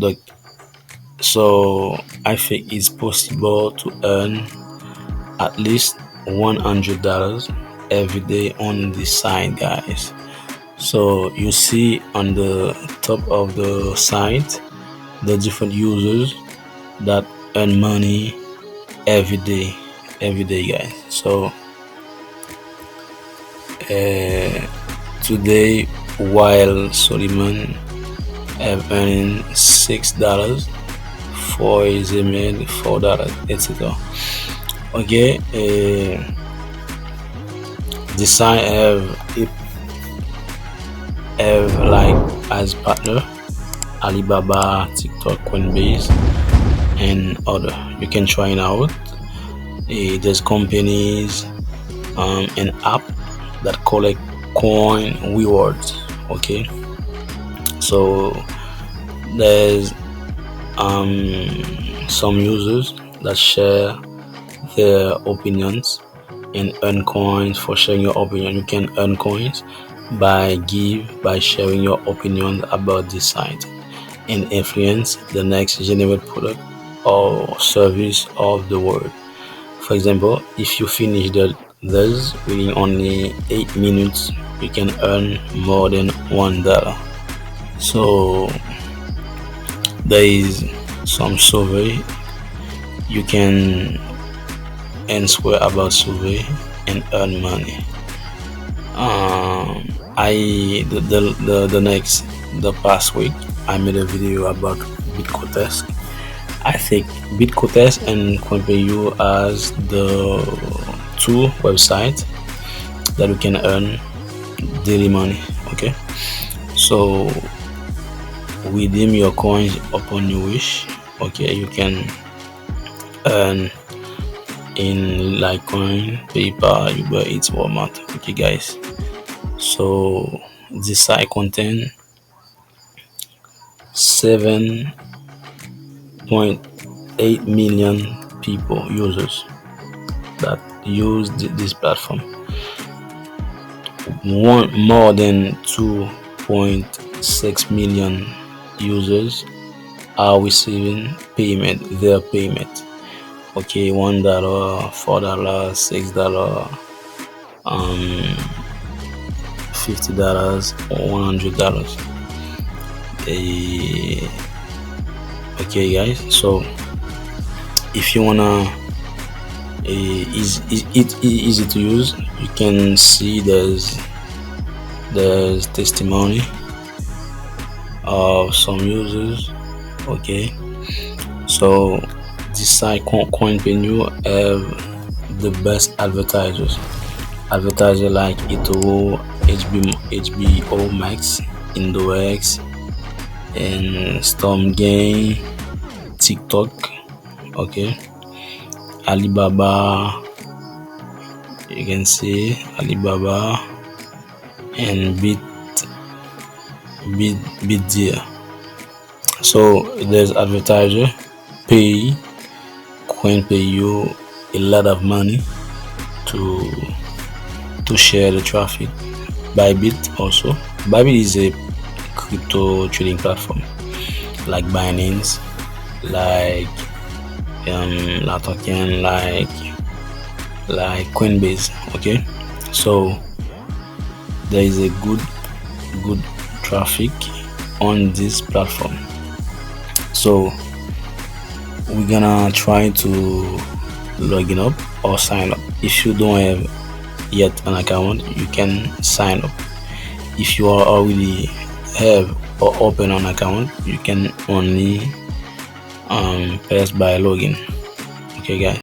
the so I think it's possible to earn at least $100 every day on this site, guys. So you see on the top of the site the different users that earn money every day, guys. So today, while Solomon have earning $6 for his email, $4, etc. Okay, the site have like as partner Alibaba, TikTok, Coinbase, and other. You can try it out. There's companies and app that collect coin rewards. Okay, so there's some users that share their opinions and earn coins for sharing your opinion. You can earn coins by sharing your opinion about this site and influence the next generate product or service of the world. For example, if you finish this within only 8 minutes, you can earn more than $1. So there is some survey you can answer about survey and earn money. The past week I made a video about Bitcotask. I think Bitcotask and CoinpayU as the two websites that you can earn daily money. Okay, so redeem your coins upon your wish. Okay, you can earn in Litecoin, PayPal, Uber Eats, Walmart. Okay, guys. So this site contains 7.8 million people users that use this platform. More than 2.6 million users are receiving their payment. Okay, $1, $4, $6, $50, or $100. Okay, guys. So if you wanna, it's easy to use. You can see there's testimony of some users. Okay, so this site CoinpayU have the best advertisers like eToro, HBO Max, Indox, and Storm Game, TikTok. Okay, Alibaba, you can see Alibaba, and Bitdeer. So there's advertiser pay CoinpayU a lot of money to share the traffic. Bybit also. Bybit is a crypto trading platform like Binance, like Latoken, like Coinbase. Okay, so there is a good traffic on this platform. So we're gonna try to log up or sign up. If you don't have yet an account, you can sign up. If you are already have or open an account, you can only pass by login. Okay, guys.